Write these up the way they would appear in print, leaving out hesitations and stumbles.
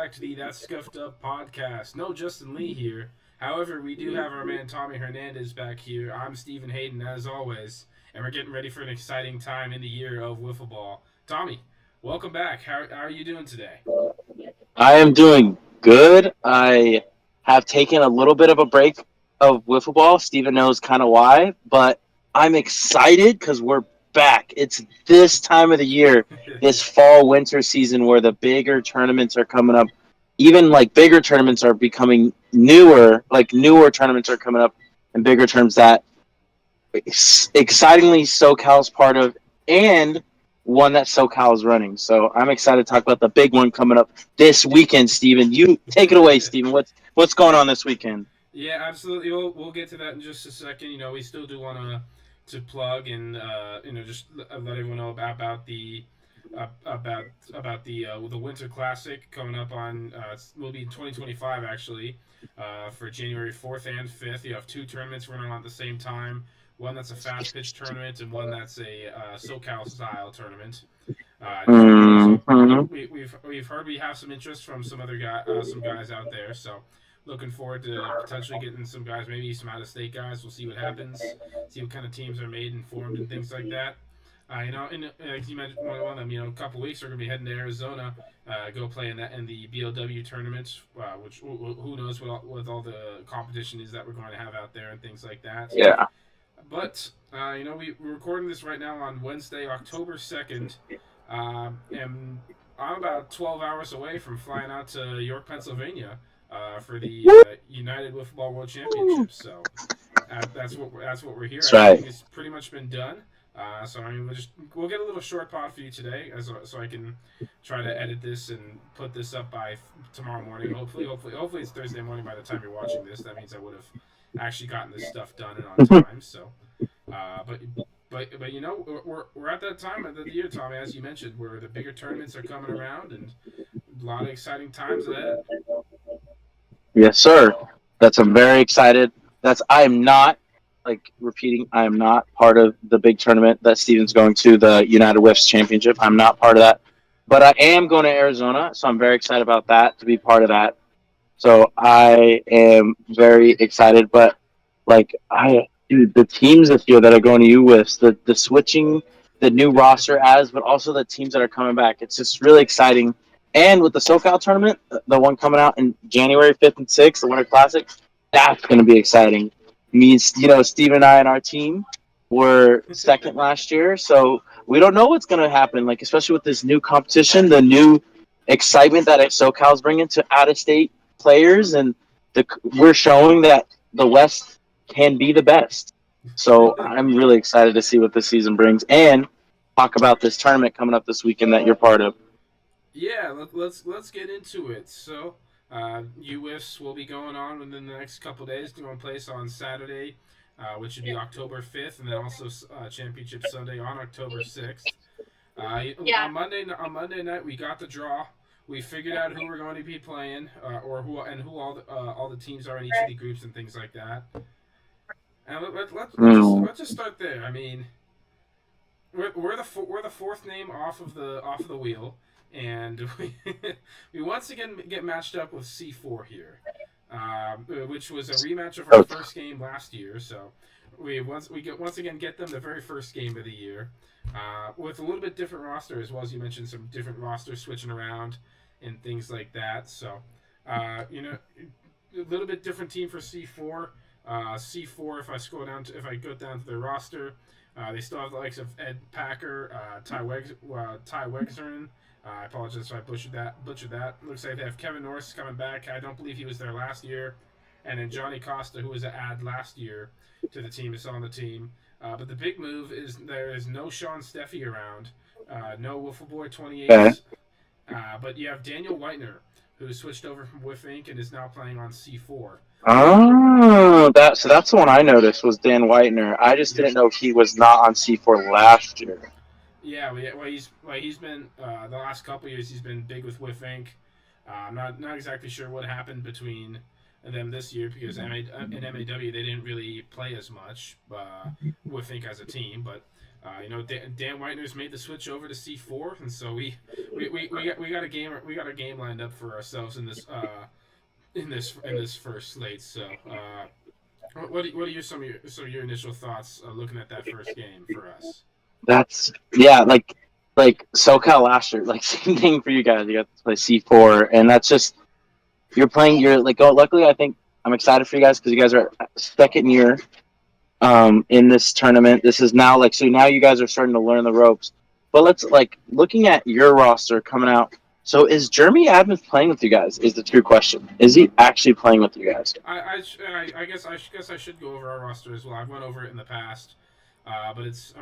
back to the That's Scuffed Up podcast. No Justin Lee here. However, we do have our man Tommy Hernandez back here. I'm Stephen Hayden, as always, and we're getting ready for an exciting time in the year of wiffle ball. Tommy, welcome back. How are you doing today? I am doing good. I have taken a little bit of a break of wiffle ball. Steven knows kind of why, but I'm excited because we're back. It's this time of the year, this fall winter season where the bigger tournaments are coming up. Even like bigger tournaments are becoming newer, like newer tournaments are coming up and bigger terms that excitingly SoCal's part of, and one that SoCal is running. So I'm excited to talk about the big one coming up this weekend. Steven, you take it away, Steven. What's going on this weekend? Yeah, absolutely. We'll get to that in just a second. We still do want to plug and just let everyone know about the the Winter Classic coming up on will be in 2025 actually for January 4th and 5th. You have two tournaments running on at the same time. One that's a fast pitch tournament and one that's a SoCal style tournament. So Mm-hmm. we've heard we have some interest from some guys out there. So looking forward to potentially getting some guys, maybe some out of state guys. We'll see what happens, see what kind of teams are made and formed and things like that. And like you mentioned, one of them, a couple weeks we're gonna be heading to Arizona, go play in the BLW tournament, which who knows what all the competition is that we're going to have out there and things like that. Yeah. But we're recording this right now on Wednesday, October 2nd, and I'm about 12 hours away from flying out to York, Pennsylvania, for the United Wiffleball World Championships. So that's what we're here. That's Everything right. has pretty much been done. We'll get a little short pod for you today, so I can try to edit this and put this up by tomorrow morning. Hopefully it's Thursday morning by the time you're watching this. That means I would have actually gotten this stuff done and on time. So, uh, but but we're at that time of the year, Tommy, as you mentioned, where the bigger tournaments are coming around and a lot of exciting times ahead. Yes, sir. I'm very excited. I am not like repeating. I am not part of the big tournament that Steven's going to, the United Wiffs Championship. I'm not part of that, but I am going to Arizona, so I'm very excited about that to be part of that. So I am very excited. But dude, the teams this year that are going to UWIFs, the switching, the new roster as, but also the teams that are coming back. It's just really exciting. And with the SoCal tournament, the one coming out in January 5th and 6th, the Winter Classic, that's going to be exciting. Means, Steve and I and our team were second last year, so we don't know what's going to happen, like, especially with this new competition, the new excitement that SoCal's bringing to out-of-state players, and we're showing that the West can be the best. So I'm really excited to see what this season brings and talk about this tournament coming up this weekend that you're part of. Yeah, let's get into it. So, UWIFs will be going on within the next couple days. Going to place on Saturday, which would be October 5th, and then also Championship Sunday on October 6th. On Monday night, we got the draw. We figured out who we're going to be playing, or who all the teams are in each of the groups and things like that. And Mm. let's just start there. I mean, we're the fourth name off of the wheel, and we once again get matched up with C4 here, which was a rematch of our Oh, first game last year. So once again get them the very first game of the year, with a little bit different roster as well, as you mentioned, some different rosters switching around and things like that. So a little bit different team for C4. C4, if I go down to their roster, they still have the likes of Ed Packer, Ty Wexern. I apologize if I butchered that. Looks like they have Kevin Norris coming back. I don't believe he was there last year. And then Johnny Costa, who was an add last year to the team, is on the team. But the big move is there is no Sean Steffi around, no Wiffle Boy okay. 28, but you have Daniel Whitener, who switched over from Wiff Inc. and is now playing on C4. That's the one I noticed was Dan Whitener. I just Yep. didn't know he was not on C4 last year. Yeah, he's been the last couple years he's been big with Wiff Inc. I'm not exactly sure what happened between them this year because in MAW they didn't really play as much Wiff Inc. as a team, but Dan Whitener's made the switch over to C4, and so we got a game lined up for ourselves in this first slate. So, what are some of your initial thoughts looking at that first game for us? That's yeah, like SoCal last year, like same thing for you guys. You got to play C4, and that's just you're playing. You're like, oh, luckily, I think I'm excited for you guys because you guys are second year in this tournament. This is now like so now you guys are starting to learn the ropes. But let's like looking at your roster coming out. So is Jeremy Adams playing with you guys? Is the true question. Is he actually playing with you guys? I guess I should go over our roster as well. I've went over it in the past, but it's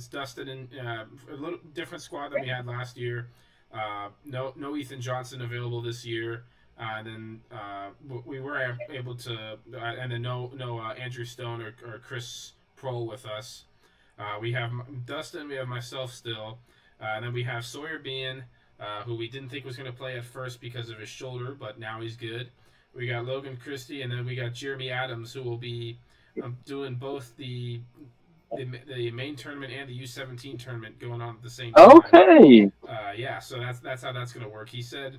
Dustin and a little different squad than we had last year. No Ethan Johnson available this year, and then we were able to, and then no Andrew Stone or Chris Prohl with us. We have Dustin, we have myself still, and then we have Sawyer Bean, who we didn't think was going to play at first because of his shoulder, but now he's good. We got Logan Christie, and then we got Jeremy Adams, who will be doing both the main tournament and the U17 tournament going on at the same time. Okay. Yeah, so that's how that's going to work. He said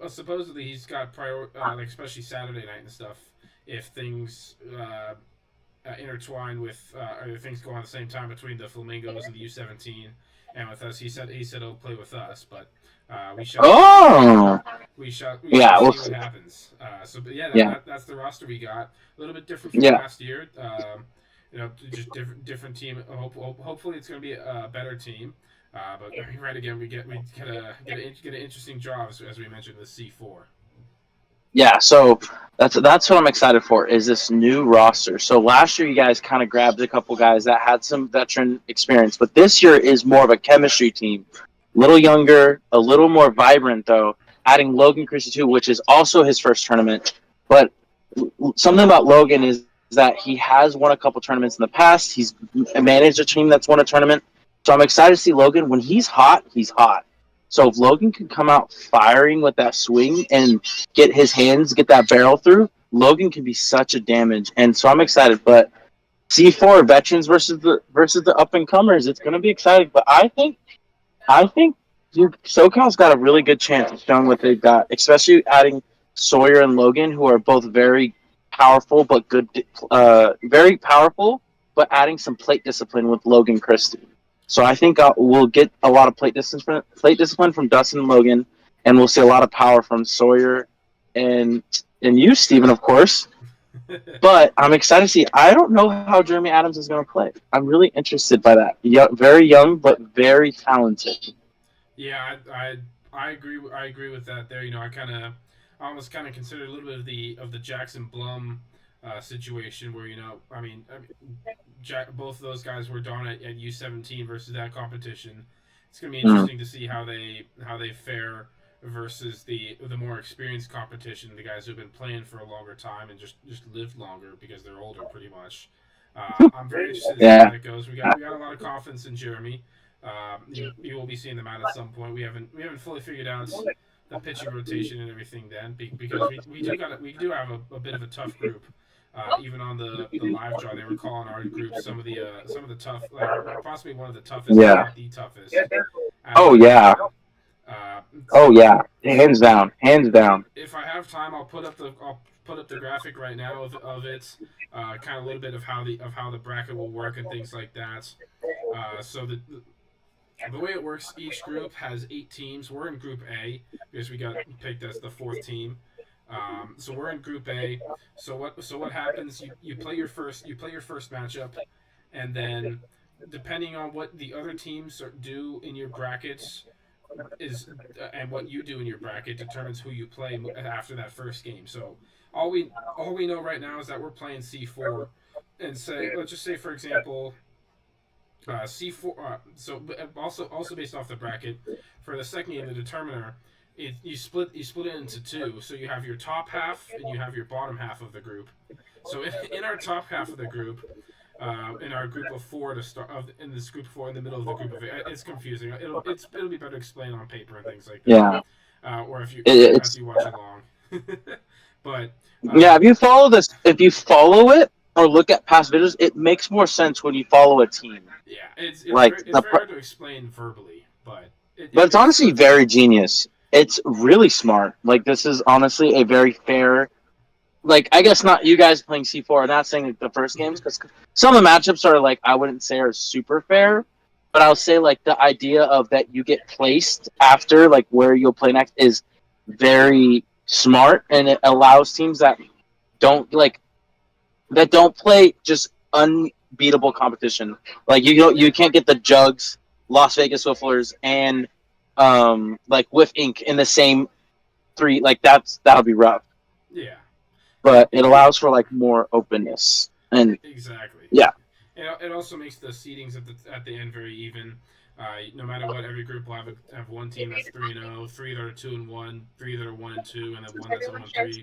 supposedly he's got like especially Saturday night and stuff. If things intertwine with or things go on at the same time between the Flamingos and the U17 and with us, he said he'll play with us, but we shall. Oh. We shall We'll see what happens. But yeah, that's the roster we got. A little bit different from Yeah. last year. Just different team. Hopefully, it's going to be a better team. But right again, we get an interesting draw as we mentioned the C4. Yeah, so that's what I'm excited for is this new roster. So last year you guys kind of grabbed a couple guys that had some veteran experience, but this year is more of a chemistry team. A little younger, a little more vibrant though, adding Logan Christie too, which is also his first tournament. But something about Logan is that he has won a couple tournaments in the past. He's managed a team that's won a tournament. So I'm excited to see Logan. When he's hot, he's hot. So if Logan can come out firing with that swing and get that barrel through, Logan can be such a damage. And so I'm excited. But C4 veterans versus the up and comers, it's going to be exciting. But I think SoCal's got a really good chance of showing what they've got, especially adding Sawyer and Logan, who are both very powerful but good, very powerful, but adding some plate discipline with Logan Christie. So I think we'll get a lot of plate discipline from Dustin and Logan, and we'll see a lot of power from Sawyer and you, Steven, of course. But I'm excited to see. I don't know how Jeremy Adams is going to play. I'm really interested by that. Very young, but very talented. Yeah, I agree. I agree with that. There, I almost kind of consider a little bit of the Jackson Blum situation where both of those guys were dominant at U17 versus that competition. It's gonna be interesting to see how they fare versus the more experienced competition, the guys who've been playing for a longer time and just lived longer because they're older, pretty much. I'm very interested to see how that goes. We got a lot of confidence in Jeremy. You will be seeing them out at some point. We haven't fully figured out the pitching rotation and everything then because we do have a bit of a tough group. Even on the live draw, they were calling our group some of the tough, like possibly one of the toughest, if not the toughest. Oh yeah. Oh yeah, hands down. If I have time, I'll put up the graphic right now of it, kind of a little bit of how the bracket will work and things like that. So the way it works, each group has 8 teams. We're in Group A because we got picked as the 4th team. So we're in Group A. So what happens? You play your first matchup, and then depending on what the other teams do in your brackets and what you do in your bracket determines who you play after that first game. So all we know right now is that we're playing C4, and let's just say for example. C4. So also based off the bracket, for the second game, the determiner, you split it into 2. So you have your top half and you have your bottom half of the group. So in our top half of the group, in our group of 4 to start in this group of 4 in the middle of the group of 8, it's confusing. It'll be better explained on paper and things like that. Yeah. Or if you watch along. But if you follow it, or look at past videos, it makes more sense when you follow a team. Yeah, it's Like very hard to explain verbally, but but it's it's honestly very genius. It's really smart. Like this is honestly a very fair. Like I guess not you guys playing C4. I'm not saying like the first games because some of the matchups are like I wouldn't say are super fair, but I'll say like the idea of that you get placed after like where you'll play next is very smart, and it allows teams that don't play just unbeatable competition. Like you can't get the Jugs, Las Vegas Wifflers, and like Whiff Inc. in the same three. Like that'll be rough. yeah. But it allows for like more openness and Exactly. yeah. It also makes the seedings at the end very even. No matter what, every group will have one team that's 3-0, three that are 2-1, three that are 1-2, and then one that's 0-3.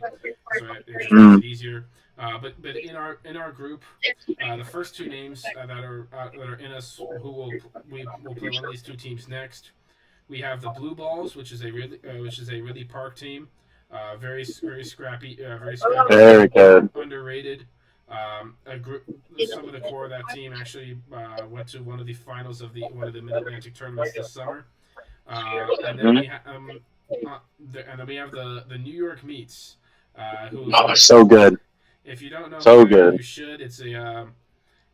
So it just makes it easier. But in our group, the first two names that are in us, we will play one of these two teams next. We have the Blue Balls, which is a Ridley Park team. Very scrappy, Very good. underrated. A group, some of the core of that team actually went to one of the finals of one of the Mid Atlantic tournaments this summer. And then we have the New York Meats, who So good. if you don't know So who good. you should. It's a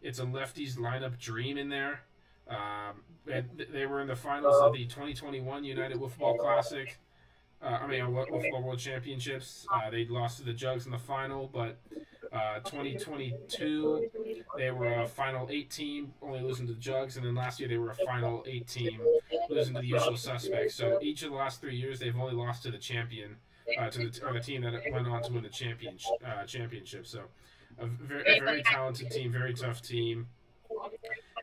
lefties lineup dream in there. They were in the finals of the 2021 United Wiffleball Classic. Wiffleball World Championships. They lost to the Jugs in the final, but 2022 they were a Final 8 team, only losing to the Jugs, and then last year they were a Final 8 team, losing to the usual suspects. So each of the last 3 years they've only lost to the champion, the team that went on to win the championship. So a very talented team, very tough team.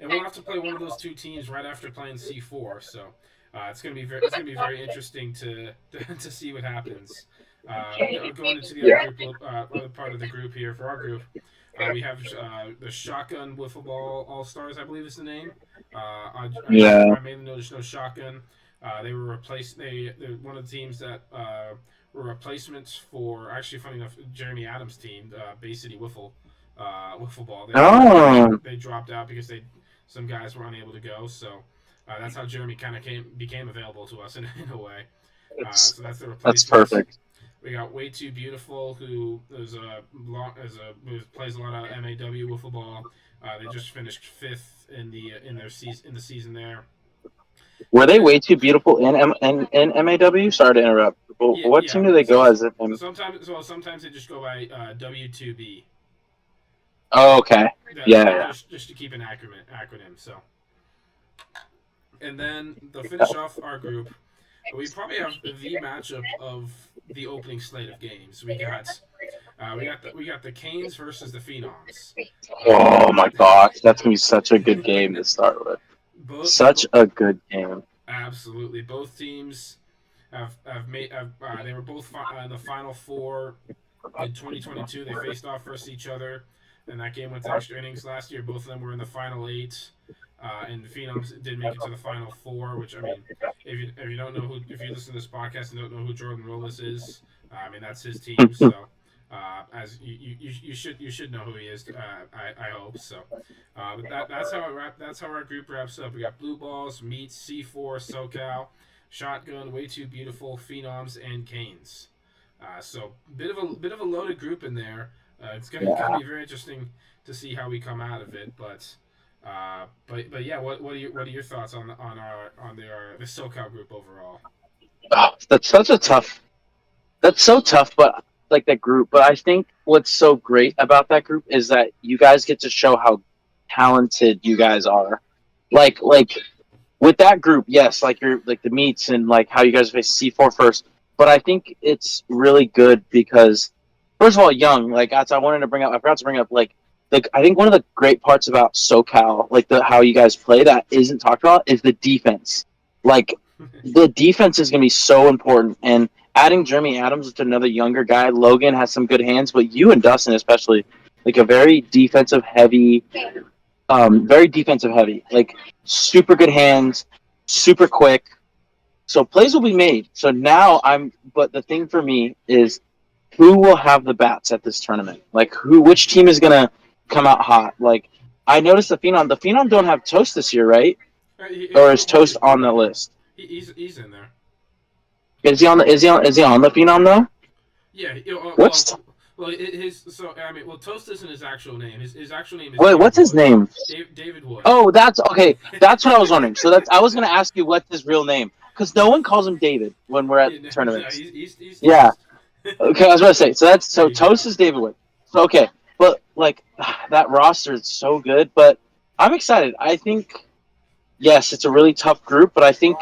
And we'll have to play one of those two teams right after playing C4. So it's gonna be very interesting to see what happens. Going into the other part of the group here for our group, we have the Shotgun Wiffleball All Stars, I believe is the name. I mainly know Shotgun. They were replaced. They're one of the teams that were replacements for actually, funny enough, Jeremy Adams' team, Bay City Wiffleball. They dropped out because some guys were unable to go. So that's how Jeremy kind of became available to us in a way. So that's the replacement. That's perfect. We got Way Too Beautiful, who plays a lot of MAW wiffleball. They just finished fifth in the season there. Were they Way Too Beautiful in MAW? Sorry to interrupt. What team do they go as? Sometimes they just go by W2B. Oh, okay. Just to keep an acronym. So, and then to finish off our group, we probably have the matchup of the opening slate of games. We got the Canes versus the Phenoms. Oh my gosh, that's gonna be such a good game to start with. A good game. Absolutely, both teams they were both in the Final Four in 2022. They faced off versus each other, and that game went to extra innings last year. Both of them were in the Final 8. And the Phenoms did make it to the Final Four, which, I mean, if you don't know if you listen to this podcast and don't know who Jordan Rollis is, that's his team. So, as you should know who he is. I hope so. But that's how our group wraps up. We got Blue Balls, Meats, C4, Socal, Shotgun, Way Too Beautiful, Phenoms, and Canes. So bit of a loaded group in there. It's gonna be very interesting to see how we come out of it, but yeah, what are your thoughts on the SoCal group overall? Oh, that's so tough, but like that group. But I think what's so great about that group is that you guys get to show how talented you guys are. Like with that group, yes, like you're like the Meats and like how you guys face C4 first. But I think it's really good because first of all, young. Like that's I forgot to bring up like. I think one of the great parts about SoCal, like how you guys play that isn't talked about, is the defense. Like, the defense is going to be so important. And adding Jeremy Adams to another younger guy, Logan has some good hands, but you and Dustin especially, like a very defensive heavy. Like, super good hands, super quick. So plays will be made. So now but the thing for me is who will have the bats at this tournament? Like, which team is going to come out hot. Like I noticed the Phenom don't have Toast this year, right? Or is He'll Toast be on the back. list? He's in there. Is he on the Phenom though? Yeah. What's His so I mean, well, Toast isn't his actual name. His actual name is wait? What's David his Wood. name? David Wood. Oh, that's okay. That's what I was wondering. So that's I was gonna ask you what's his real name because no one calls him David when we're at Yeah, no, tournaments. he's Yeah. Toast. Okay, I was gonna say. So that's There so you go. Toast is David Wood. So okay, but like that roster is so good. But I'm excited. I think yes, it's a really tough group, but I think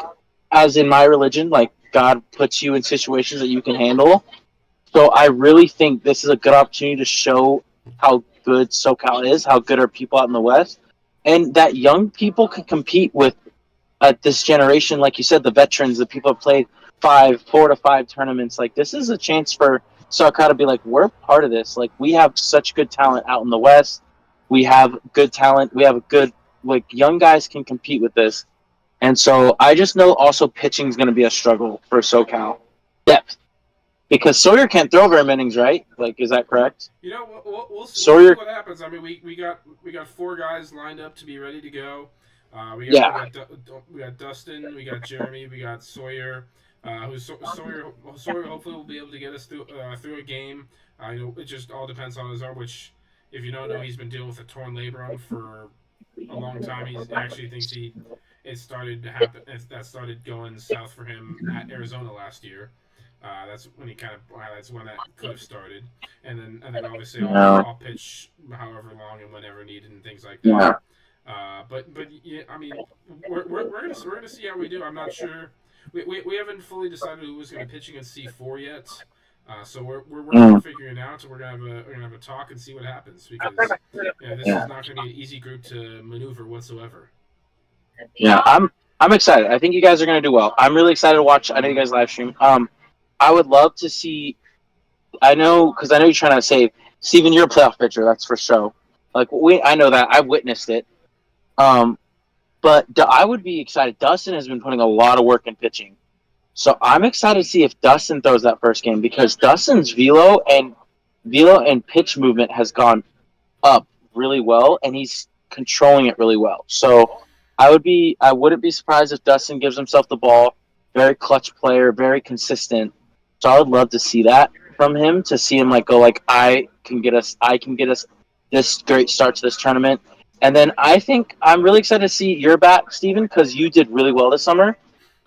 as in my religion, like God puts you in situations that you can handle. So I really think this is a good opportunity to show how good SoCal is, how good are people out in the West, and that young people can compete with this generation. Like you said, the veterans, the people have played 4 to 5 tournaments. Like this is a chance for SoCal to be like, we're part of this. Like we have such good talent out in the West. We have good talent. We have a good like young guys can compete with this. And so I just know also pitching is going to be a struggle for SoCal. Depth because Sawyer can't throw very many innings, right? Like, is that correct? We'll see Sawyer, what happens. I mean, we got 4 guys lined up to be ready to go. yeah, We got Dustin, we got Jeremy, we got Sawyer. Sawyer hopefully will be able to get us through a game. It just all depends on his arm. Which, if you don't know, he's been dealing with a torn labrum for a long time. He actually thinks it started to happen. That started going south for him at Arizona last year. That's when he kind of highlights when that could have started, and then obviously no, I'll pitch however long and whenever needed and things like that. yeah. But yeah, I mean, we're gonna see how we do. I'm not sure. We haven't fully decided who's gonna pitch against C4 yet. So we're working on Mm, figuring it out. So we're gonna have a talk and see what happens because this is yeah, not gonna be an easy group to maneuver whatsoever. yeah. I'm excited. I think you guys are gonna do well. I'm really excited to watch. I know you guys live stream. I would love to see. I know you're trying to say, Steven, you're a playoff pitcher. That's for sure. Like I know that. I've witnessed it. Um, but I would be excited. Dustin has been putting a lot of work in pitching. So I'm excited to see if Dustin throws that first game because Dustin's velo and pitch movement has gone up really well, and he's controlling it really well. So I wouldn't be surprised if Dustin gives himself the ball. Very clutch player, very consistent. So I would love to see that from him. To see him like go like I can get us this great start to this tournament. And then I think I'm really excited to see your bat, Steven, because you did really well this summer.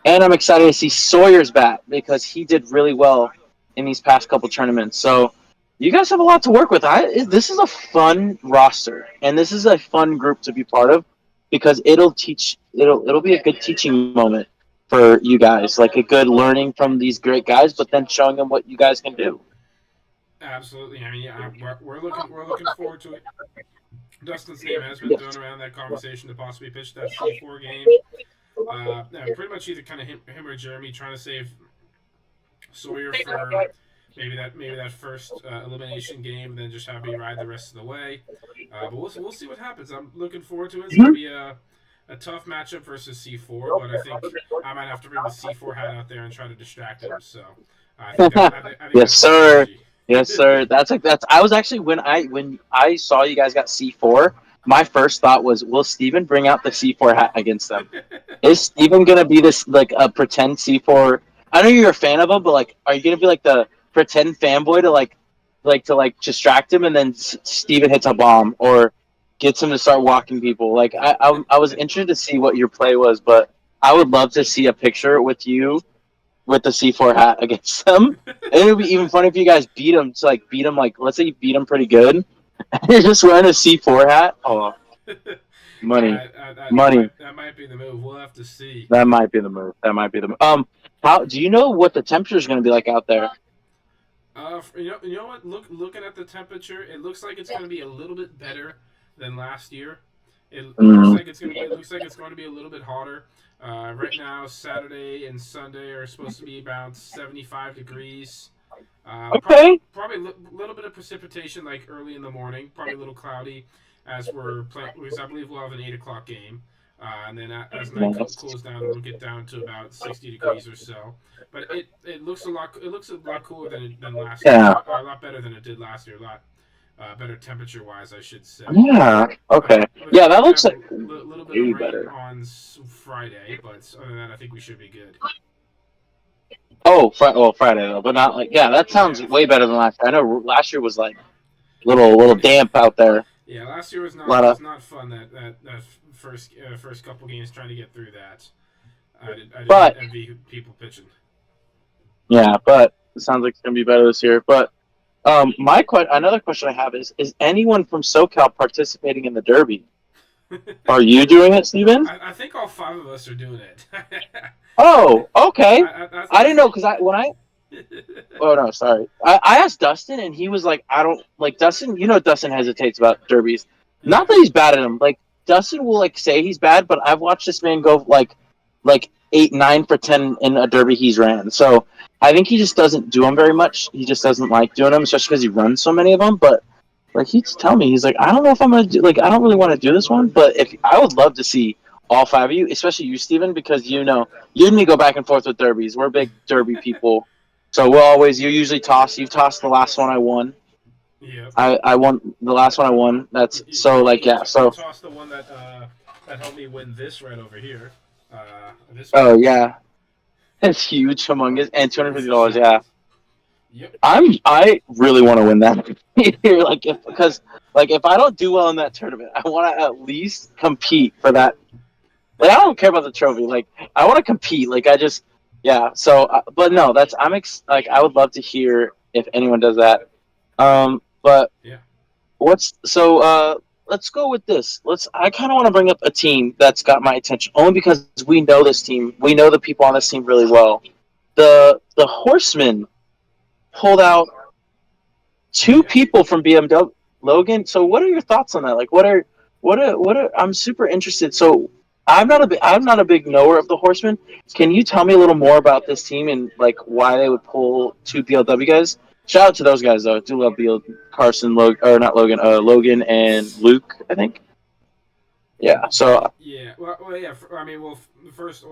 And I'm excited to see Sawyer's bat because he did really well in these past couple tournaments. So you guys have a lot to work with. This is a fun roster, and this is a fun group to be part of because it'll be a good teaching moment for you guys, like a good learning from these great guys, but then showing them what you guys can do. Absolutely. I mean, yeah, we're looking forward to it. Dustin's name has been thrown around that conversation to possibly pitch that C4 game. Yeah, pretty much either kind of him or Jeremy trying to save Sawyer for maybe that first elimination game, then just have me ride the rest of the way. But we'll see what happens. I'm looking forward to it. It's gonna be a tough matchup versus C4, but I think I might have to bring the C4 hat out there and try to distract him. So I think Yes, that's the sir. strategy. Yes, sir. That's. I was actually when I saw you guys got C4. My first thought was, will Steven bring out the C4 hat against them? Is Steven gonna be this like a pretend C4? I know you're a fan of him, but like, are you gonna be like the pretend fanboy to like distract him, and then Steven hits a bomb or gets him to start walking people? Like, I was interested to see what your play was, but I would love to see a picture with you with the C4 hat against them. And it would be even funny if you guys beat him like let's say you beat him pretty good. And you're just wearing a C4 hat. Oh, money, money. That might be the move. We'll have to see. That might be the move. That might be the move. How do you know what the temperature is going to be like out there? You know what? Looking at the temperature, it looks like it's going to be a little bit better than last year. Mm. It looks like it's going to be a little bit hotter. Right now, Saturday and Sunday are supposed to be about 75 degrees. Okay. Probably a little bit of precipitation, like early in the morning. Probably a little cloudy as we're playing, because I believe we'll have an 8 o'clock game. And then as night cools down, it'll get down to about 60 degrees or so. But it looks a lot cooler than last year. Yeah. A lot better than it did last year. better temperature wise, I should say. Yeah. Okay. Looks Yeah, like we're that gonna looks have like a little bit of way rain better. on Friday, but other than that, I think we should be good. Oh, well, Friday though, but not like yeah. That sounds Yeah, way better than last year. I know last year was like little damp out there. A yeah. Last year lot of was not fun. That first couple games trying to get through that. I did not but envy people pitching. yeah, but it sounds like it's gonna be better this year. But another question I have is anyone from SoCal participating in the Derby? Are you doing it, Steven? I think all five of us are doing it. Oh, okay. I That's didn't know because I when I oh no, sorry. I asked Dustin and he was like, I don't like Dustin. You know, Dustin hesitates about derbies. Not yeah. that he's bad at them. Like Dustin will like say he's bad, but I've watched this man go like 8, 9 for 10 in a derby he's ran. So I think he just doesn't do them very much. He just doesn't like doing them, especially because he runs so many of them. But like he's telling me, he's like, I don't know if I'm gonna do. Like I don't really want to do this one, but if I would love to see all five of you, especially you, Steven, because you know you and me go back and forth with derbies. We're big derby people. So we'll always you usually toss. You've tossed the last one I won. Yep. I won the last one I won. That's so like yeah. You So tossed the one that helped me win this right over here. This one. oh yeah, it's huge, humongous, and This is $250. Yeah, huge. Yep. I really want to win that here. Like if because like if I don't do well in that tournament, I want to at least compete for that. Like I don't care about the trophy. Like I want to compete. Like I just yeah. So but no, that's like I would love to hear if anyone does that. But Yeah. what's so let's go with this. I kind of want to bring up a team that's got my attention only because we know this team. We know the people on this team really well. The Horsemen pulled out two Yeah. people from BMW. Logan, so what are your thoughts on that? Like what are I'm super interested. So I'm not a big knower of the Horsemen. Can you tell me a little more about this team and like why they would pull two BLW guys? Shout out to those guys though. I do love Carson, or not Logan, Logan and Luke, I think. Yeah. So Yeah. Yeah. I mean, first,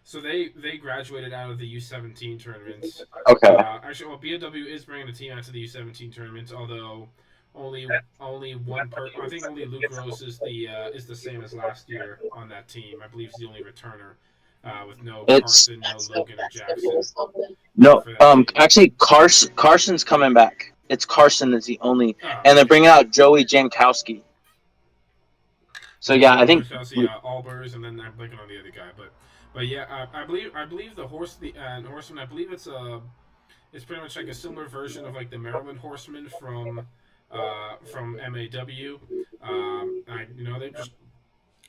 so they graduated out of the U17 tournament. okay. Actually, BOW is bringing a team out to the U17 tournament, although only one I think only Luke Rose is the same as last year on that team. I believe he's the only returner, with no It's Carson, no Logan or Jackson, no for that team. actually Carson's coming back. It's Carson is the only Oh, and they're okay. bringing out Joey Jankowski. So Yeah, yeah, I Joey think Jankowski, Albers, and then I'm blanking on the other guy, but yeah, I believe the horseman. I believe it's pretty much like a similar version of like the Maryland Horsemen from MAW. They just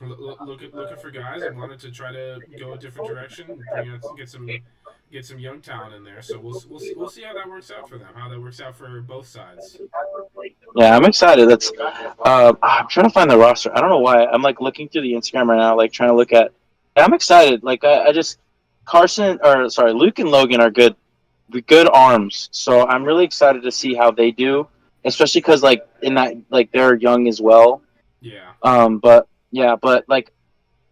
looking for guys and wanted to try to go a different direction, get some young talent in there. So we'll see how that works out for them. How that works out for both sides. yeah, I'm excited. That's I'm trying to find the roster. I don't know why. I'm like looking through the Instagram right now, like trying to look at. I'm excited. Like I just Luke and Logan are good arms. So I'm really excited to see how they do, especially because like in that like they're young as well. Yeah. But yeah, but like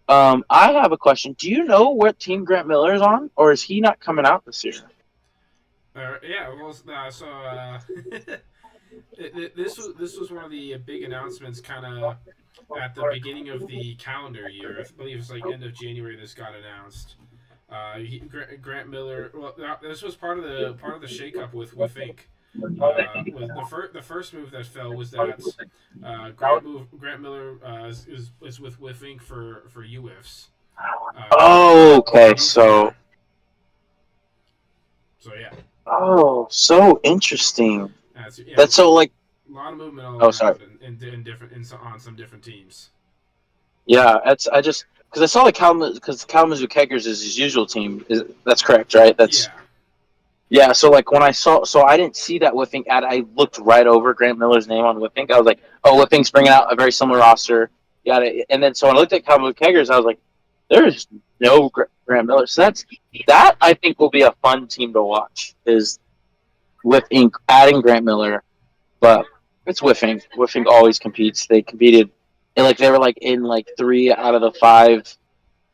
I have a question. Do you know what team Grant Miller is on, or is he not coming out this year? Yeah. Well, this was one of the big announcements, kind of at the beginning of the calendar year. I believe it's like end of January. This got announced. Grant Miller. Well, this was part of the shakeup with Inc. Was the first move that fell was that Grant Miller is with Inc. for UWIFs. Oh, okay. So yeah. Oh, so interesting. Yeah, That's so like. a lot of movement all Oh, sorry. around in different on some different teams. Yeah, it's I just because I saw the Kalamazoo Keggers is his usual team. That's correct, right? That's Yeah, yeah. So like when I didn't see that Whiffing ad. I looked right over Grant Miller's name on Whiffing. I was like, oh, Whiffing's bringing out a very similar roster. Got it. And then so when I looked at Kalamazoo Keggers, I was like, there's no Grant Miller. So that I think will be a fun team to watch. Is Whiffing adding Grant Miller, but it's Whiffing. Whiffing always competes. They competed. And like they were like in like 3 out of the 5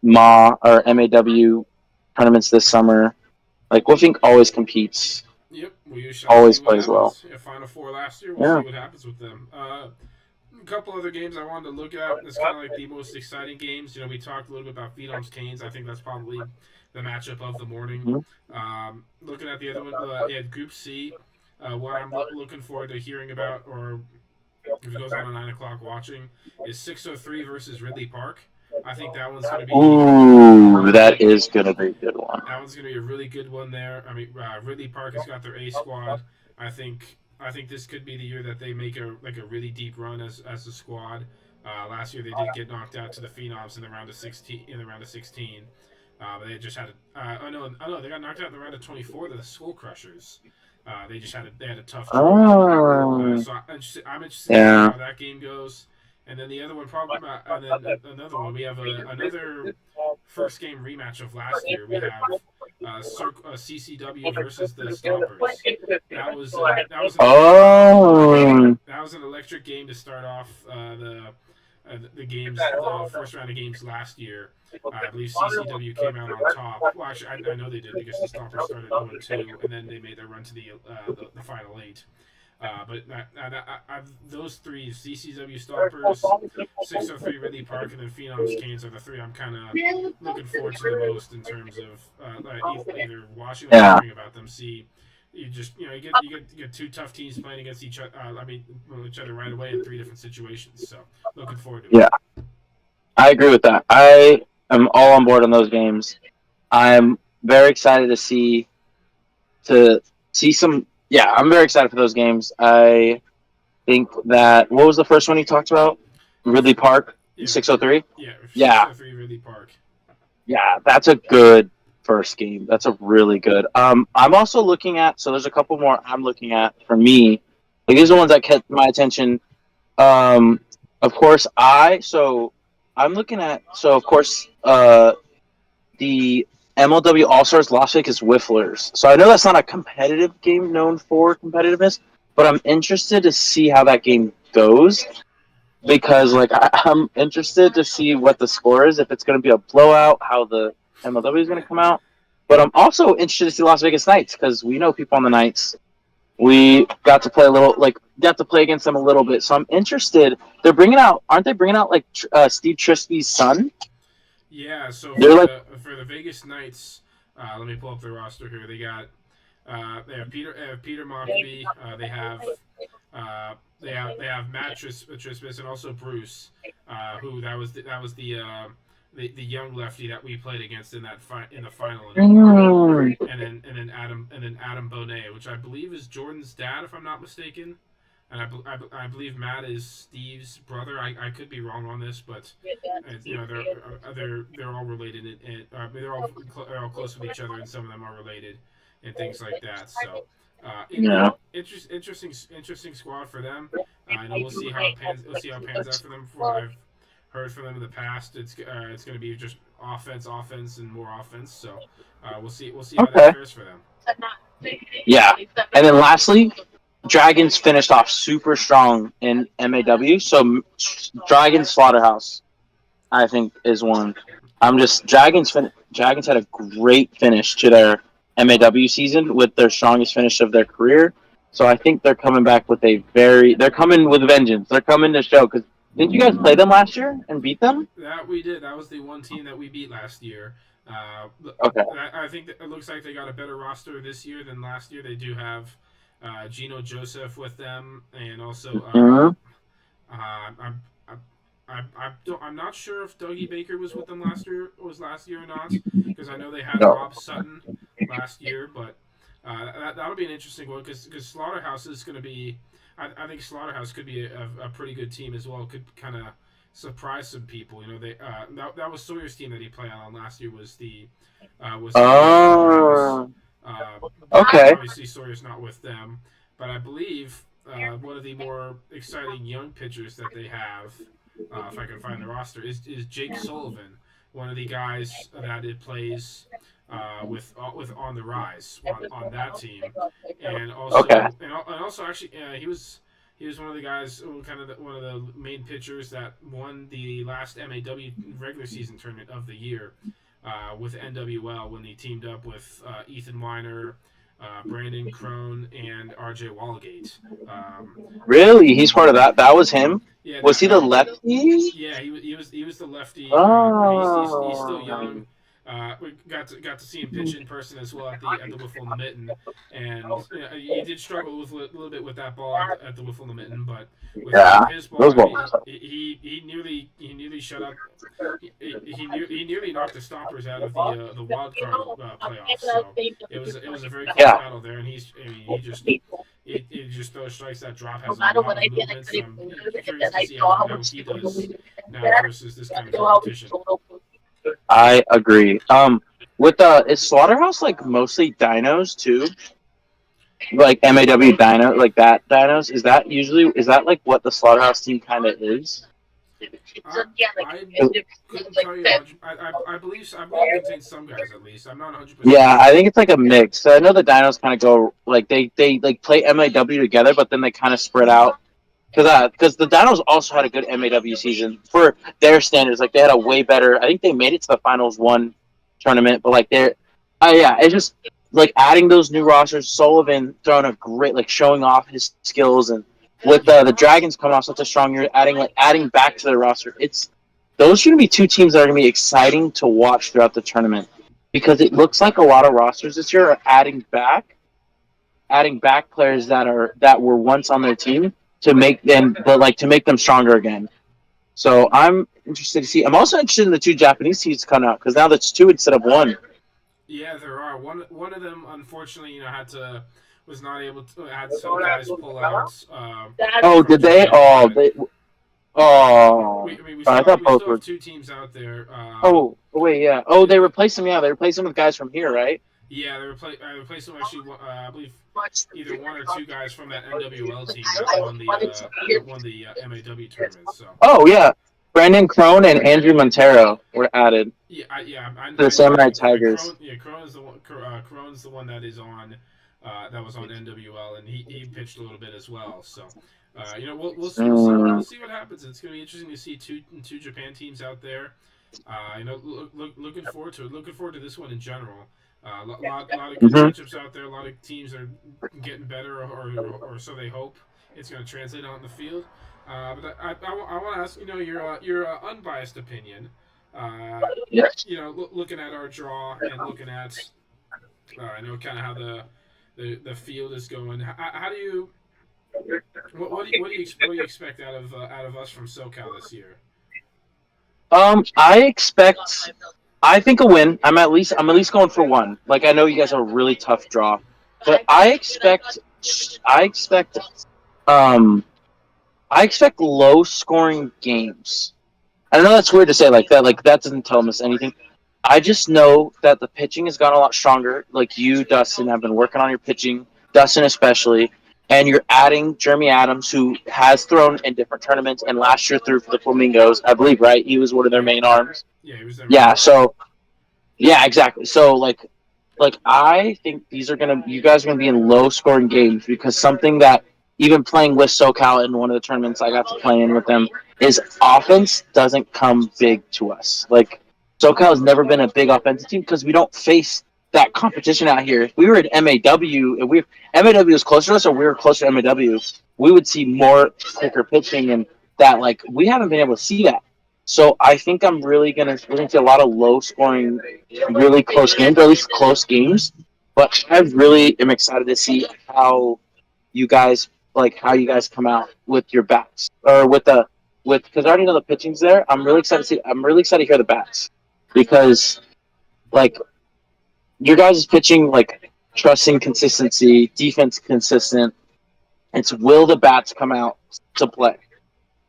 MA or MAW tournaments this summer. Like Wolfink always competes. Yep, we shall see Always what plays well. happens. Yeah, Final Four last year. We'll Yeah. see what happens with them. A couple other games I wanted to look at. It's kind of like the most exciting games. We talked a little bit about Phenom's Canes. I think that's probably the matchup of the morning. Mhm. Looking at the other one, yeah, Group C. What I'm looking forward to hearing about, or if it goes on at 9 o'clock, watching is 603 versus Ridley Park. I think that one's going to be Ooh, that is gonna be a good one. that one's going to be a really good one there. I mean, Ridley Park has got their A squad. I think this could be the year that they make a really deep run as a squad. Last year they did get knocked out to the Phenoms in the round of 16. But they just had they got knocked out in the round of 24 to the Skull Crushers. They had a tough draw. Oh, So I'm interested to see yeah. how that game goes. And then the other one, probably, and then another one. We have another first game rematch of last year. We have CCW versus the Stompers. Oh, That was an electric game to start off the first round of games last year. I believe CCW came out on top. Well, actually, I know they did because the Stompers started 0-2, and then they made their run to the final 8. But those three, CCW Stompers, 603 Ridley Park, and then Phenoms Canes are the three I'm kind of looking forward to the most in terms of either watching them or yeah. hearing about them. You get two tough teams playing against each other. Each other right away in three different situations. So looking forward to it. Yeah, I agree with that. I am all on board on those games. I'm very excited to see some. Yeah, I'm very excited for those games. I think that what was the first one you talked about? Ridley Park, Yeah, 603. yeah, Yeah, 603 Ridley Park. yeah, that's a good first game. That's a really good. I'm also looking at. So there's a couple more I'm looking at for me. Like these are the ones that kept my attention. Um, of course, I'm looking at. So of course, the MLW All Stars Las Vegas Wifflers. So I know that's not a competitive game known for competitiveness, but I'm interested to see how that game goes because like I'm interested to see what the score is, if it's going to be a blowout, how the MLW is going to come out. But I'm also interested to see Las Vegas Knights because we know people on the Knights. We got to play got to play against them a little bit. So I'm interested. Aren't they bringing out like Steve Trispy's son? Yeah, so They're like, for the Vegas Knights, let me pull up the roster here. They have Peter Mockby. They have Matt Trispis and also Bruce, who that was the young lefty that we played against in the final. And then Adam Bonet, which I believe is Jordan's dad, if I'm not mistaken. And I believe Matt is Steve's brother. I could be wrong on this, but they're all related, and they're all close with each other, and some of them are related, and things like that. So, yeah. interesting squad for them. I know we'll see how it pans out for them. From what I've heard from them in the past, it's going to be just offense, and more offense. So, we'll see how that Okay. fares for them. Yeah. And then lastly, Dragons finished off super strong in MAW. So Dragons Slaughterhouse, I think, is one. Dragons had a great finish to their MAW season with their strongest finish of their career. So I think they're coming back with they're coming with vengeance. They're coming to show because didn't you guys play them last year and beat them? That we did. That was the one team that we beat last year. Okay. I think that it looks like they got a better roster this year than last year. They do have Gino Joseph with them, and also Mm-hmm. I'm not sure if Dougie Baker was with them last year or not, because I know they had No. Rob Sutton last year, but that'll be an interesting one because Slaughterhouse is going to be. I think Slaughterhouse could be a pretty good team as well. Could kind of surprise some people. That was Sawyer's team that he played on last year was the Rams. Oh. Okay. Obviously Sawyer's not with them, but I believe one of the more exciting young pitchers that they have, if I can find the roster, is Jake Sullivan, one of the guys that it plays with On the Rise on that team, and also Okay. and also actually he was one of the guys, one of the main pitchers that won the last MAW regular season tournament of the year with NWL when he teamed up with Ethan Weiner, Brandon Crone, and R.J. Wallgate. Really? He's part of that? That was him? Yeah, Was he the that lefty? yeah, he was the lefty. He's still young. Oh. We got to see him pitch in person as well at the Wiffle and the Mitten, and he did struggle with a little bit with that ball at the Wiffle and the Mitten, but with Yeah. his ball, Those I mean, balls. he nearly shut up. He nearly knocked the stoppers out of the wild card playoffs. So it was a very close Yeah. battle there, and he just those strikes that drop has a lot of movement. So I'm curious to see how he does now versus this kind of competition. I agree. With is Slaughterhouse like mostly dinos too? Like MAW dino, like that dinos? Is that like what the Slaughterhouse team kind of is? I couldn't tell you much. I believe it contains some guys at least. I'm not 100% Yeah, sure. I think it's like a mix. I know the dinos kind of go like they like play MAW together, but then they kind of spread out. Because the Dinos also had a good MAW season for their standards. Like they had a way better. I think they made it to the finals one tournament, but like yeah, it's just like adding those new rosters. Sullivan throwing a great like showing off his skills, and with Yeah, the Dragons coming off such a strong year, adding back to their roster. It's those are going to be two teams that are going to be exciting to watch throughout the tournament because it looks like a lot of rosters this year are adding back players that were once on their team to make them, but like to make them stronger again. So I'm interested to see. I'm also interested in the two Japanese teams coming out because now that's two instead of one. yeah, there are. One of them, unfortunately, was not able to. Had some guys pull out Oh, from did they? Japan, but Oh, we I still thought we both still have were. two teams out there. Oh, wait, yeah. Oh, they replaced them. Yeah, they replaced them with guys from here, right? Yeah, I replaced them actually. I believe either one or two guys from that NWL team that won the MAW tournament. So Oh, yeah. Brandon Crone and Andrew Montero were added to the I know Samurai them. Tigers. Crone's the one. Crone's the one that is on. That was on NWL, and he pitched a little bit as well. So, we'll Mm, see what happens. It's going to be interesting to see two Japan teams out there. Looking forward to it. Looking forward to this one in general. Lot of good hmm matchups out there. A lot of teams are getting better, or so they hope. It's going to translate out in the field. But I want to ask your unbiased opinion. Uh, Yes. looking at our draw and looking at kind of how the field is going. How do you what do you expect out of us from SoCal this year? I expect. I think a win. I'm at least going for one. Like I know you guys have a really tough draw, but I expect um I expect low scoring games. I know that's weird to say like that. Like that doesn't tell us anything. I just know that the pitching has gotten a lot stronger. Like you, Dustin, have been working on your pitching, Dustin especially, and you're adding Jeremy Adams, who has thrown in different tournaments and last year threw for the Flamingos, I believe. Right, he was one of their Yep. main arms. Yeah, he was their main Yeah. arm. So yeah, exactly. So like I think you guys are gonna be in low scoring games because something that even playing with SoCal in one of the tournaments I got to play in with them is offense doesn't come big to us. Like SoCal has never been a big offensive team because we don't face that competition out here. If we were at MAW, if MAW was closer to us or we were closer to MAW, we would see more quicker pitching and that like we haven't been able to see that. So I think we're gonna see a lot of low scoring, really close games, or at least close games. But I really am excited to see you guys how you guys come out with your bats or with because I already know the pitching's there. I'm really excited to hear the bats because like your guys' pitching trusting consistency, defense consistent. It's will the bats come out to play?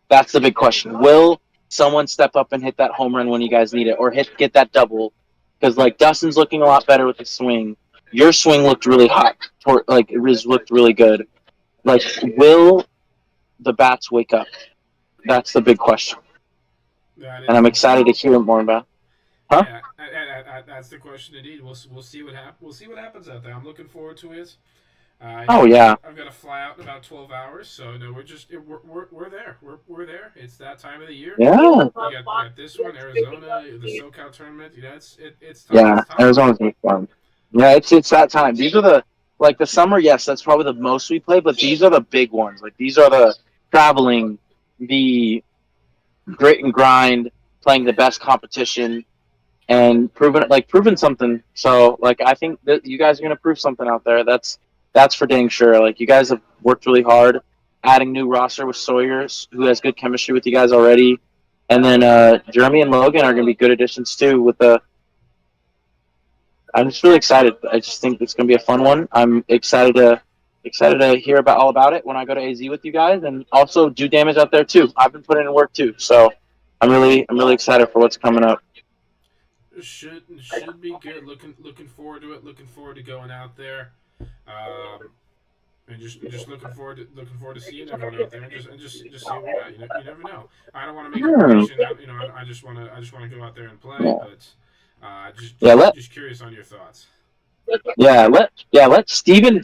That's the big question. Will someone step up and hit that home run when you guys need it, or get that double? Because like Dustin's looking a lot better with the swing. Your swing looked really hot. Looked really good. Like, will the bats wake up? That's the big question, That and is I'm the excited to hear more about. Huh? Yeah, that's the question indeed. We'll see what We'll see what happens out there. I'm looking forward to it. Oh I've yeah, got to fly out in about 12 hours, so no, we're there. We're there. It's that time of the year. yeah, You got this one, Arizona, the SoCal tournament. It's time. yeah. It's time. Arizona's gonna be fun. Yeah, it's that time. These are the like the summer, yes, that's probably the most we play, but these are the big ones. Like these are the traveling, the grit and grind, playing the best competition, and proving something. So like I think that you guys are gonna prove something out there. That's for dang sure. Like you guys have worked really hard, adding new roster with Sawyers, who has good chemistry with you guys already, and then Jeremy and Logan are gonna be good additions too. I'm just really excited. I just think it's gonna be a fun one. I'm excited to hear about all about it when I go to AZ with you guys, and also do damage out there too. I've been putting in work too, so I'm really excited for what's coming up. Should be good. Looking forward to it. Looking forward to going out there. And just looking forward to seeing everyone out there and just see what we got. You never know. I don't want to make a prediction. I just wanna go out there and play. But just curious on your thoughts. Let Steven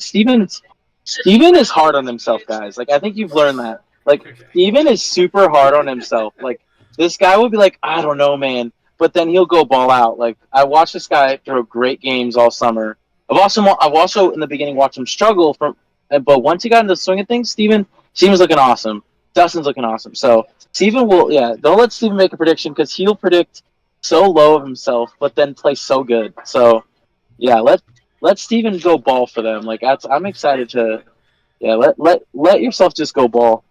is hard on himself, guys. Like I think you've learned that. Like Okay. Steven is super hard on himself. Like this guy will be like, I don't know, man, but then he'll go ball out. Like I watched this guy throw great games all summer. I've also in the beginning watched him struggle from, but once he got into the swing of things, Steven's looking awesome. Dustin's looking awesome. So Steven will, yeah. Don't let Steven make a prediction because he'll predict so low of himself, but then play so good. So yeah, let Steven go ball for them. Like I'm excited to, yeah, let yourself just go ball.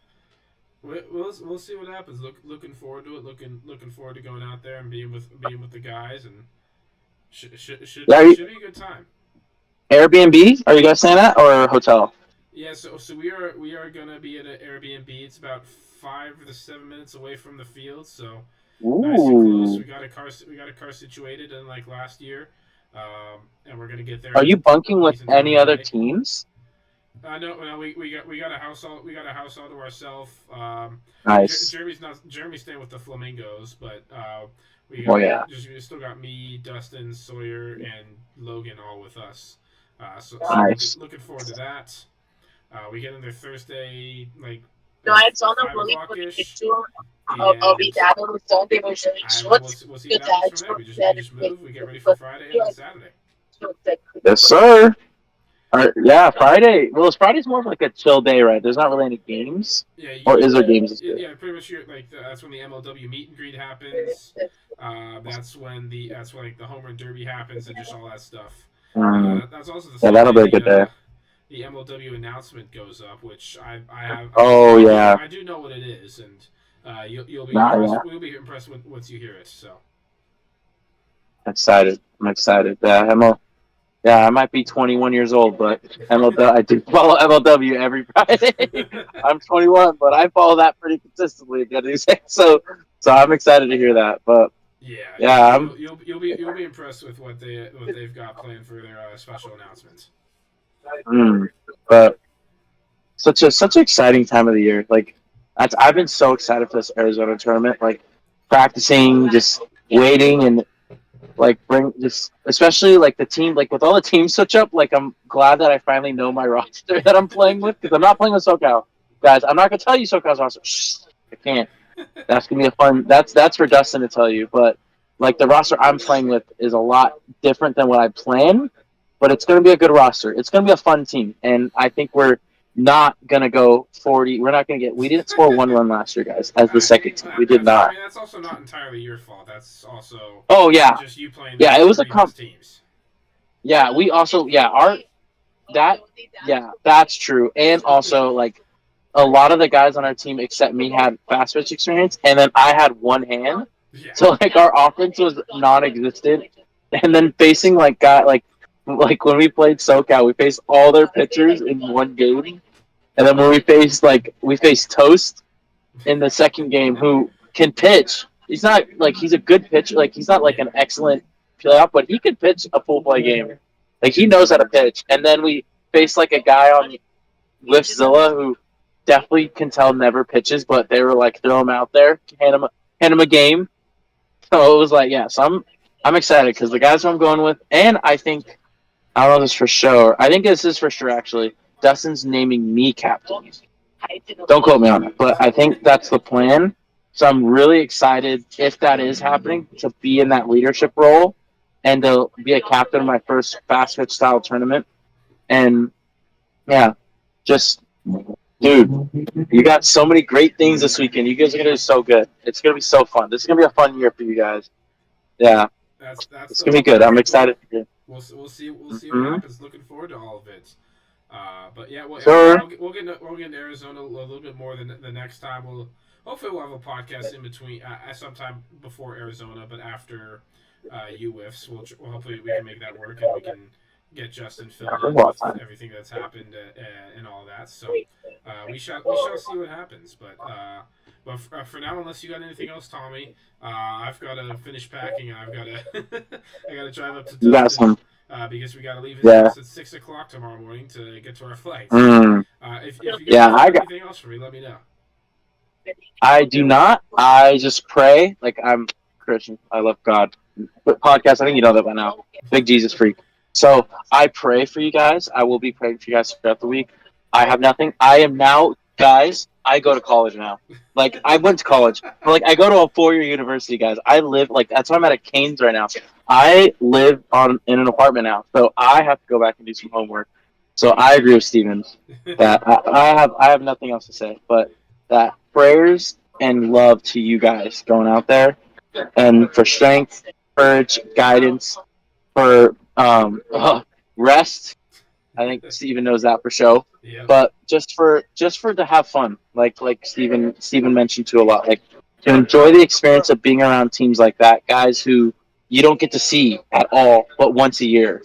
We'll see what happens. Looking forward to it. Looking forward to going out there and being with the guys and Yeah, should be a good time. Airbnb? Are you guys saying that or hotel? Yeah, so we are gonna be at an Airbnb. It's about 5 to 7 minutes away from the field, so nice and close. Ooh. We got a car situated unlike last year, and we're gonna get there Are a you bunking with decent time any of other day. teams? No, we got a house all to ourselves. Nice. Jeremy's staying with the Flamingos, but Oh yeah. we still got me, Dustin, Sawyer, and Logan all with us. So Nice. looking forward to that. We get in there Thursday, like No, è zona 5 o'clock ish, politico and abitato zonde emozioni and then shots we'll see what happens from there. totalmente We just move. We get ready for Friday and then Saturday. Yes, sir. Yeah, Friday. Well, Friday's more of like a chill day, right? There's not really any games, Yeah, or is there games this day? yeah, pretty much. That's when the MLW meet and greet happens. That's when like the home run derby happens and just all that stuff. That's also the Yeah, same that'll day be a good day. the MLW announcement goes up, which I have. Oh yeah. I do know what it is, and you'll be Nah, impressed. yeah. We'll be impressed once you hear it. So Excited. I'm excited. Yeah, I might be 21 years old, but MLW, I do follow MLW every Friday. I'm 21, but I follow that pretty consistently. So I'm excited to hear that. But yeah, you'll be impressed with what they've got planned for their special announcements. but such an exciting time of the year. Like I've been so excited for this Arizona tournament. Like practicing, just waiting, and like bring just especially like the team, like with all the teams switch up. Like I'm glad that I finally know my roster that I'm playing with because I'm not playing with SoCal guys. I'm not gonna tell you SoCal's roster. Shh, I can't. That's gonna be a fun. That's for Dustin to tell you. But like the roster I'm playing with is a lot different than what I planned. But it's gonna be a good roster. It's gonna be a fun team, and I think we're not gonna go 40. We're not gonna get. We didn't score one run last year, guys, as the second team. We did not. That's also not entirely your fault. That's also Oh yeah, just you playing. Yeah, it was a teams. Yeah, we also that that's true, and also like a lot of the guys on our team except me had fast pitch experience, and then I had one hand, Yeah. so like our offense was non-existent, and then facing like when we played SoCal, we faced all their pitchers in one game, and then when we faced Toast in the second game, who can pitch. He's not like he's a good pitcher, like he's not like an excellent playoff, but he could pitch a full play game. Like he knows how to pitch. And then we faced like a guy on Wiffzilla who definitely can tell never pitches, but they were like throw him out there, hand him a game. So it was like yeah. So I'm excited because the guys who I'm going with, and I don't know this for sure. I think this is for sure actually. Dustin's naming me captain. Don't quote me on it, but I think that's the plan. So I'm really excited if that is happening to be in that leadership role and to be a captain of my first fast pitch style tournament. And yeah, just dude, you got so many great things this weekend. You guys are gonna do so good. It's gonna be so fun. This is gonna be a fun year for you guys. Yeah, That's it's the gonna be hope. good. I'm excited for you. We'll see what Mm-hmm. happens. Looking forward to all of it. But yeah, Sure. we'll get into Arizona a little bit more than the next time. Hopefully we'll have a podcast in between sometime before Arizona, but after UWIFs, we'll hopefully we can make that work and we can get Justin filled in with everything that's happened and all that. So we shall see what happens. But for now, unless you got anything else, Tommy, I've got to finish packing and I've got to I got to drive up to You got Dustin. some. Because we got to leave his Yeah. house at 6 o'clock tomorrow morning to get to our flights. Mm. If you Yeah, got anything else for me, let me know. I do not. I just pray. Like, I'm Christian. I love God. But podcast, I think you know that by now. Big Jesus freak. So I pray for you guys. I will be praying for you guys throughout the week. I have nothing. I am now, guys. I go to college now. Like, I went to college. Like, I go to a 4-year university, guys. I live like that's why I'm at a Canes right now. I live in an apartment now, so I have to go back and do some homework. So I agree with Steven that I have nothing else to say, but that prayers and love to you guys going out there, and for strength, courage, guidance, for rest. I think Steven knows that for sure. Yep. But just for to have fun, like Steven mentioned too a lot, like to enjoy the experience of being around teams like that, guys who you don't get to see at all, but once a year.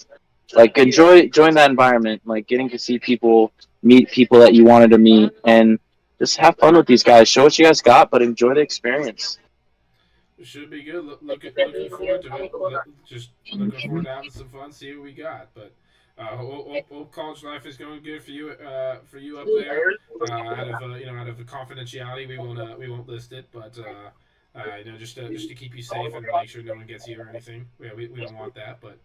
Like join that environment, like getting to see people, meet people that you wanted to meet, and just have fun with these guys. Show what you guys got, but enjoy the experience. It should be good. Looking forward to it. Just looking forward to having some fun, see what we got. But hope college life is going good for you up there. Out of the confidentiality, we won't list it, but just to keep you safe and make sure no one gets you or anything. We don't want that, but.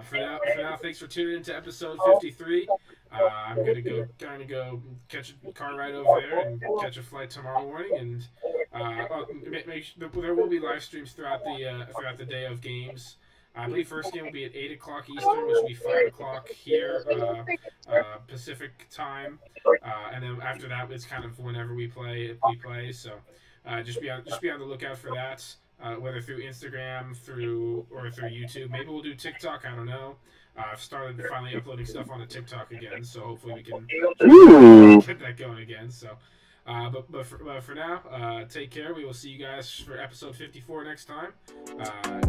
For now, thanks for tuning into episode 53. I'm gonna go catch a car ride over there and catch a flight tomorrow morning. And there will be live streams throughout the day of games. I believe first game will be at 8 o'clock Eastern, which will be 5 o'clock here Pacific time. And then after that, it's kind of whenever we play. So just be on the lookout for that. Whether through Instagram, through YouTube. Maybe we'll do TikTok. I don't know. I've started finally uploading stuff onto TikTok again, so hopefully we can get that going again. So, but for now, take care. We will see you guys for episode 54 next time.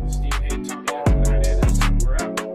Steve, Hayden, Tommy Hernandez. We're out.